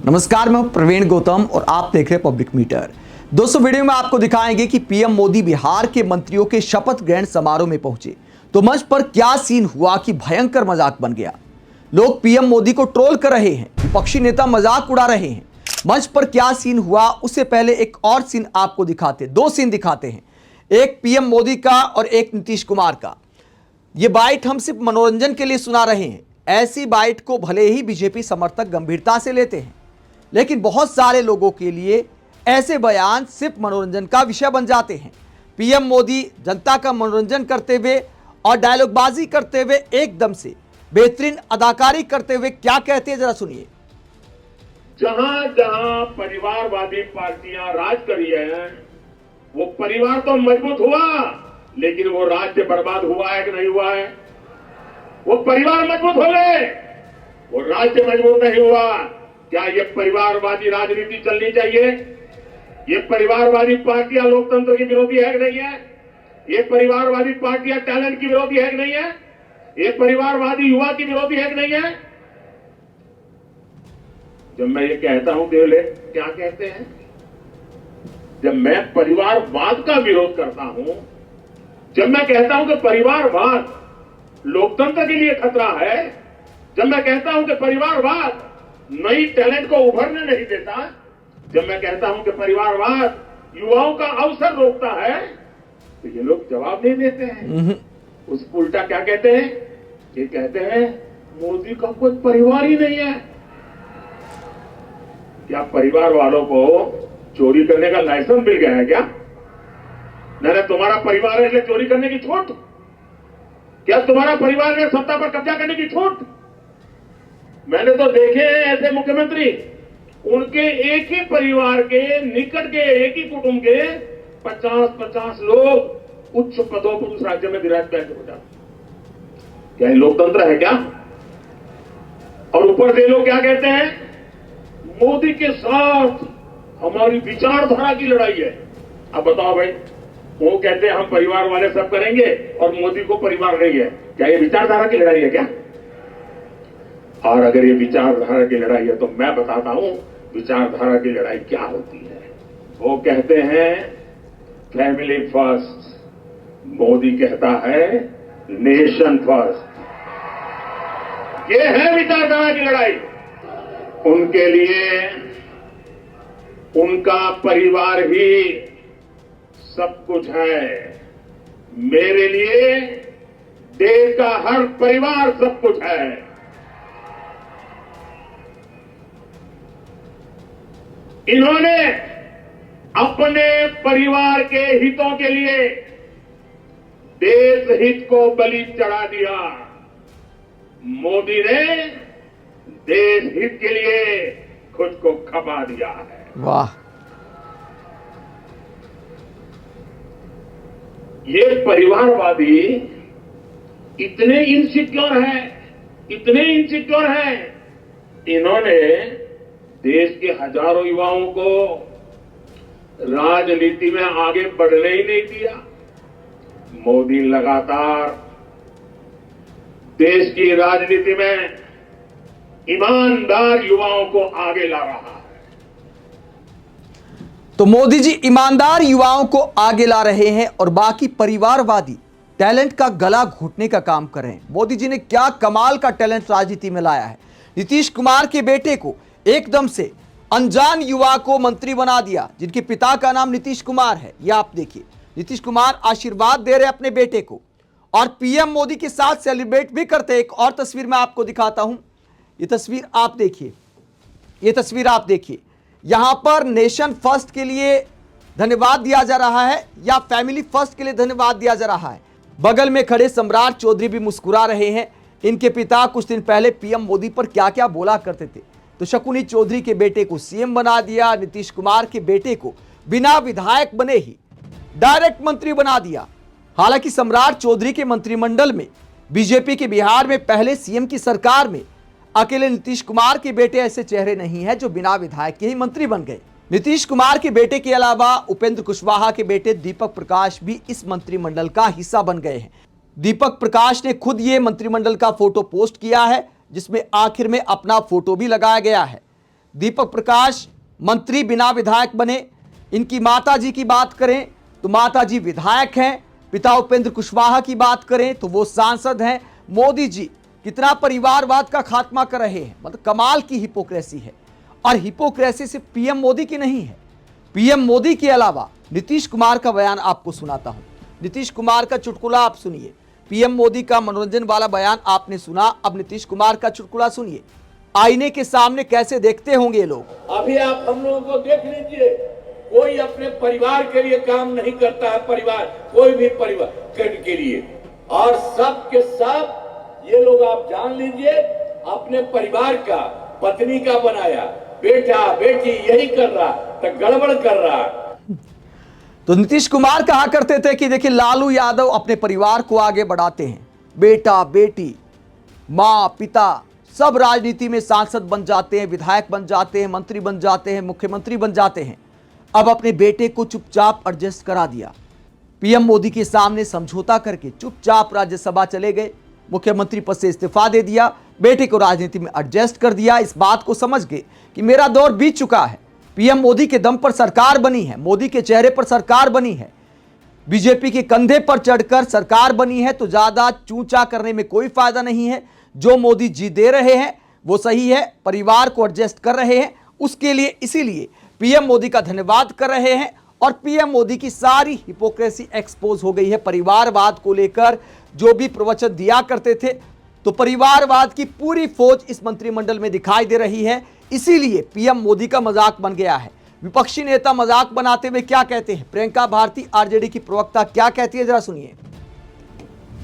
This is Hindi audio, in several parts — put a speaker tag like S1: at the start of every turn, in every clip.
S1: नमस्कार, मैं प्रवीण गौतम और आप देख रहे हैं पब्लिक मीटर। दोस्तों, वीडियो में आपको दिखाएंगे कि पीएम मोदी बिहार के मंत्रियों के शपथ ग्रहण समारोह में पहुंचे तो मंच पर क्या सीन हुआ कि भयंकर मजाक बन गया। लोग पीएम मोदी को ट्रोल कर रहे हैं, विपक्षी नेता मजाक उड़ा रहे हैं। मंच पर क्या सीन हुआ, उससे पहले एक और सीन आपको दिखाते, दो सीन दिखाते हैं, एक पीएम मोदी का और एक नीतीश कुमार का। ये बाइट हम सिर्फ मनोरंजन के लिए सुना रहे हैं। ऐसी बाइट को भले ही बीजेपी समर्थक गंभीरता से लेते हैं, लेकिन बहुत सारे लोगों के लिए ऐसे बयान सिर्फ मनोरंजन का विषय बन जाते हैं। पीएम मोदी जनता का मनोरंजन करते हुए और डायलॉगबाजी करते हुए, एकदम से बेहतरीन अदाकारी करते हुए क्या कहते हैं, जरा सुनिए।
S2: जहां जहां परिवारवादी पार्टियां राज करी है, वो परिवार तो मजबूत हुआ, लेकिन वो राज्य बर्बाद हुआ है कि नहीं हुआ है? वो परिवार मजबूत हो गए, वो राज्य मजबूत नहीं हुआ। क्या ये परिवारवादी राजनीति चलनी चाहिए? ये परिवारवादी पार्टियां लोकतंत्र की विरोधी है कि नहीं है? ये परिवारवादी पार्टियां टैलेंट की विरोधी है कि नहीं है? ये परिवारवादी युवा की विरोधी है कि नहीं है? जब मैं ये कहता हूं तो ये क्या कहते हैं? जब मैं परिवारवाद का विरोध करता हूं, जब मैं कहता हूं कि परिवारवाद लोकतंत्र के लिए खतरा है, जब मैं कहता हूं कि परिवारवाद नई टैलेंट को उभरने नहीं देता, जब मैं कहता हूं कि परिवारवाद युवाओं का अवसर रोकता है, तो ये लोग जवाब नहीं देते हैं। उस उल्टा क्या कहते हैं? ये कहते हैं मोदी का कोई परिवार ही नहीं है। क्या परिवार वालों को चोरी करने का लाइसेंस मिल गया है क्या? नहीं, तुम्हारा परिवार है इसलिए चोरी करने की छूट? क्या तुम्हारा परिवार ने सत्ता पर कब्जा करने की छूट? मैंने तो देखे हैं ऐसे मुख्यमंत्री, उनके एक ही परिवार के निकट के एक ही कुटुंब के 50-50 लोग उच्च पदों पर उस राज्य में विराजमान हो जाते। क्या ये लोकतंत्र है क्या? और ऊपर से लोग क्या कहते हैं? मोदी के साथ हमारी विचारधारा की लड़ाई है। अब बताओ भाई, वो कहते हैं हम परिवार वाले सब करेंगे और मोदी को परिवार नहीं है। क्या ये विचारधारा की लड़ाई है क्या? और अगर ये विचारधारा की लड़ाई है तो मैं बताता हूं विचारधारा की लड़ाई क्या होती है। वो कहते हैं फैमिली फर्स्ट, मोदी कहता है नेशन फर्स्ट। ये है विचारधारा की लड़ाई। उनके लिए उनका परिवार ही सब कुछ है। मेरे लिए देश का हर परिवार सब कुछ है। इन्होंने अपने परिवार के हितों के लिए देश हित को बलि चढ़ा दिया। मोदी ने देश हित के लिए खुद को खपा दिया है।
S1: वाह!
S2: ये परिवारवादी इतने इनसिक्योर हैं, इतने इनसिक्योर हैं, इन्होंने देश के हजारों युवाओं को राजनीति में आगे बढ़ने ही नहीं दिया। मोदी लगातार देश की राजनीति में ईमानदार युवाओं को आगे ला रहा है।
S1: तो मोदी जी ईमानदार युवाओं को आगे ला रहे हैं और बाकी परिवारवादी टैलेंट का गला घोटने का काम कर रहे हैं। मोदी जी ने क्या कमाल का टैलेंट राजनीति में लाया है। नीतीश कुमार के बेटे को एकदम से अनजान युवा को मंत्री बना दिया, जिनके पिता का नाम नीतीश कुमार है। यह आप देखिए, नीतीश कुमार आशीर्वाद दे रहे अपने बेटे को और पीएम मोदी के साथ सेलिब्रेट भी करते हैं। एक और तस्वीर मैं आपको दिखाता हूं। ये तस्वीर आप देखिए, ये तस्वीर आप देखिए। यहां पर नेशन फर्स्ट के लिए धन्यवाद दिया जा रहा है या फैमिली फर्स्ट के लिए धन्यवाद दिया जा रहा है। बगल में खड़े सम्राट चौधरी भी मुस्कुरा रहे हैं। इनके पिता कुछ दिन पहले पीएम मोदी पर क्या क्या बोला करते थे। तो शकुनी चौधरी के बेटे को सीएम बना दिया, नीतीश कुमार के बेटे को बिना विधायक बने ही डायरेक्ट मंत्री बना दिया। हालांकि सम्राट चौधरी के मंत्रिमंडल में बीजेपी के बिहार में पहले सीएम की सरकार में अकेले नीतीश कुमार के बेटे ऐसे चेहरे नहीं हैं जो बिना विधायक के ही मंत्री बन गए। नीतीश कुमार के बेटे के अलावा उपेंद्र कुशवाहा के बेटे दीपक प्रकाश भी इस मंत्रिमंडल का हिस्सा बन गए हैं। दीपक प्रकाश ने खुद ये मंत्रिमंडल का फोटो पोस्ट किया है, जिसमें आखिर में अपना फोटो भी लगाया गया है। दीपक प्रकाश मंत्री बिना विधायक बने। इनकी माता जी की बात करें तो माता जी विधायक हैं। पिता उपेंद्र कुशवाहा की बात करें तो वो सांसद हैं। मोदी जी कितना परिवारवाद का खात्मा कर रहे हैं, मतलब कमाल की हिपोक्रेसी है। और हिपोक्रेसी सिर्फ पीएम मोदी की नहीं है, पीएम मोदी के अलावा नीतीश कुमार का बयान आपको सुनाता हूं। नीतीश कुमार का चुटकुला आप सुनिए। पीएम मोदी का मनोरंजन वाला बयान आपने सुना, अब नीतीश कुमार का चुटकुला सुनिए। आईने के सामने कैसे देखते होंगे ये लोग।
S3: अभी आप हम लोगों को देख लीजिए, कोई अपने परिवार के लिए काम नहीं करता है, परिवार कोई भी परिवार के लिए, और सब के सब ये लोग आप जान लीजिए अपने परिवार का, पत्नी का बनाया, बेटा बेटी यही कर रहा तो गड़बड़ कर रहा।
S1: तो नीतीश कुमार कहा करते थे कि देखिए लालू यादव अपने परिवार को आगे बढ़ाते हैं, बेटा बेटी माँ पिता सब राजनीति में सांसद बन जाते हैं, विधायक बन जाते हैं, मंत्री बन जाते हैं, मुख्यमंत्री बन जाते हैं। अब अपने बेटे को चुपचाप एडजस्ट करा दिया, पीएम मोदी के सामने समझौता करके चुपचाप राज्यसभा चले गए, मुख्यमंत्री पद से इस्तीफा दे दिया, बेटे को राजनीति में एडजस्ट कर दिया। इस बात को समझ गए कि मेरा दौर बीत चुका है, पीएम मोदी के दम पर सरकार बनी है, मोदी के चेहरे पर सरकार बनी है, बीजेपी के कंधे पर चढ़कर सरकार बनी है, तो ज्यादा चूंचा करने में कोई फायदा नहीं है। जो मोदी जी दे रहे हैं वो सही है, परिवार को एडजस्ट कर रहे हैं, उसके लिए इसीलिए पीएम मोदी का धन्यवाद कर रहे हैं। और पीएम मोदी की सारी हिपोक्रेसी एक्सपोज हो गई है। परिवारवाद को लेकर जो भी प्रवचन दिया करते थे, तो परिवारवाद की पूरी फौज इस मंत्रिमंडल में दिखाई दे रही है, इसीलिए पीएम मोदी का मजाक बन गया है। विपक्षी नेता मजाक बनाते हुए क्या कहते हैं, प्रियंका भारती आरजेडी की प्रवक्ता क्या कहती है, जरा सुनिए।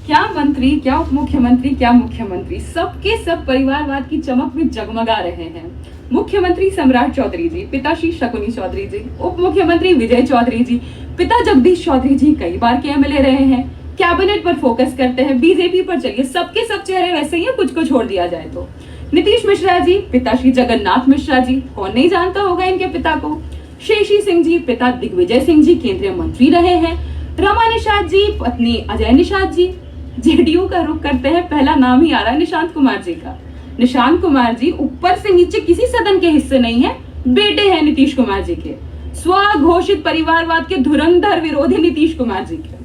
S4: क्या मंत्री, क्या उप मुख्यमंत्री, क्या मुख्यमंत्री, सबके सब परिवारवाद की चमक में जगमगा रहे हैं। मुख्यमंत्री सम्राट चौधरी जी, पिता श्री शकुनी चौधरी जी, उप मुख्यमंत्री विजय चौधरी जी, पिता जगदीश चौधरी जी कई बार के एमएलए रहे हैं, कैबिनेट पर फोकस करते हैं, बीजेपी पर चलिए, सबके सब चेहरे वैसे ही हैं, कुछ को छोड़ दिया जाए तो। नीतीश मिश्रा जी, पिता श्री जगन्नाथ मिश्रा जी, कौन नहीं जानता होगा इनके पिता को। शेषी सिंह जी, पिता दिग्विजय सिंह जी केंद्रीय मंत्री रहे हैं। रमा निषाद जी, पत्नी अजय निषाद जी। जेडीयू का रुख करते हैं, पहला नाम ही आ रहा है निशांत कुमार जी का। निशांत कुमार जी ऊपर से नीचे किसी सदन के हिस्से नहीं है, बेटे हैं नीतीश कुमार जी के, स्वघोषित परिवारवाद के धुरंधर विरोधी नीतीश कुमार जी के।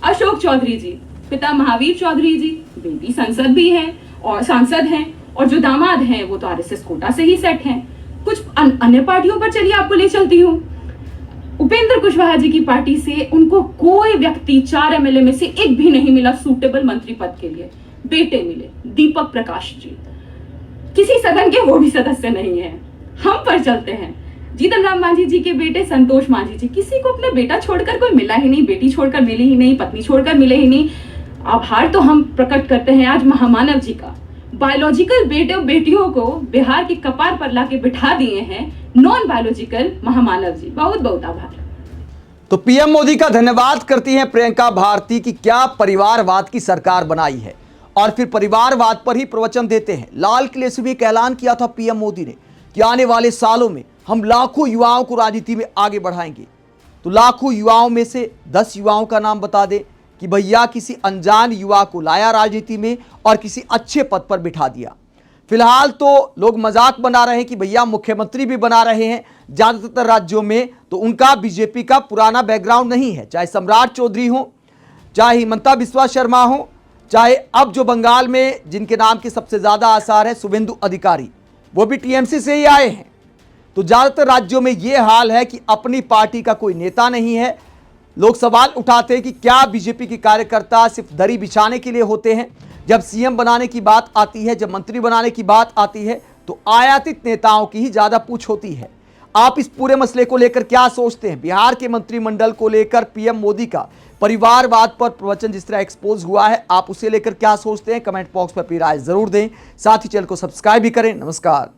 S4: अशोक चौधरी जी, पिता महावीर चौधरी जी, बेटी संसद भी है और सांसद हैं, और जो दामाद हैं वो तो आरएसएस कोटा से ही सेट हैं। कुछ अन्य पार्टियों पर चलिए आपको ले चलती हूँ। उपेंद्र कुशवाहा जी की पार्टी से उनको कोई व्यक्ति 4 एमएलए में से एक भी नहीं मिला सूटेबल मंत्री पद के लिए, बेटे मिले दीपक प्रकाश जी, किसी सदन के वो भी सदस्य नहीं है। हम पर चलते हैं, जीतन राम मांझी जी के बेटे संतोष मांझी जी, किसी को अपना बेटा छोड़कर कोई मिला ही नहीं, बेटी छोड़कर मिली ही नहीं, पत्नी छोड़कर मिले ही नहीं। आभार तो हम प्रकट करते हैं आज महामानव जी का, बायोलॉजिकल बेटे और बेटियों को बिहार के कपार पर लाके बिठा दिए हैं नॉन बायोलॉजिकल महामानव जी, बहुत बहुत आभार।
S1: तो पीएम मोदी का धन्यवाद करती हैं प्रियंका भारती कि क्या परिवारवाद की सरकार बनाई है, और फिर परिवारवाद पर ही प्रवचन देते हैं। लाल किले से भी एक ऐलान किया था पीएम मोदी ने कि आने वाले सालों में हम लाखों युवाओं को राजनीति में आगे बढ़ाएंगे। तो लाखों युवाओं में से 10 युवाओं का नाम बता दें कि भैया किसी अनजान युवा को लाया राजनीति में और किसी अच्छे पद पर बिठा दिया। फिलहाल तो लोग मजाक बना रहे हैं कि भैया मुख्यमंत्री भी बना रहे हैं ज्यादातर राज्यों में, तो उनका बीजेपी का पुराना बैकग्राउंड नहीं है, चाहे सम्राट चौधरी हो, चाहे हिमंता बिस्वा शर्मा हो, चाहे अब जो बंगाल में जिनके नाम के सबसे ज्यादा आसार है शुभेंदु अधिकारी, वो भी टीएमसी से ही आए हैं। तो ज्यादातर राज्यों में यह हाल है कि अपनी पार्टी का कोई नेता नहीं है। लोग सवाल उठाते हैं कि क्या बीजेपी के कार्यकर्ता सिर्फ दरी बिछाने के लिए होते हैं। जब सीएम बनाने की बात आती है, जब मंत्री बनाने की बात आती है, तो आयातित नेताओं की ही ज्यादा पूछ होती है। आप इस पूरे मसले को लेकर क्या सोचते हैं? बिहार के मंत्रिमंडल को लेकर पीएम मोदी का परिवारवाद पर प्रवचन जिस तरह एक्सपोज हुआ है, आप उसे लेकर क्या सोचते हैं? कमेंट बॉक्स पर अपनी राय जरूर दें, साथ ही चैनल को सब्सक्राइब भी करें। नमस्कार।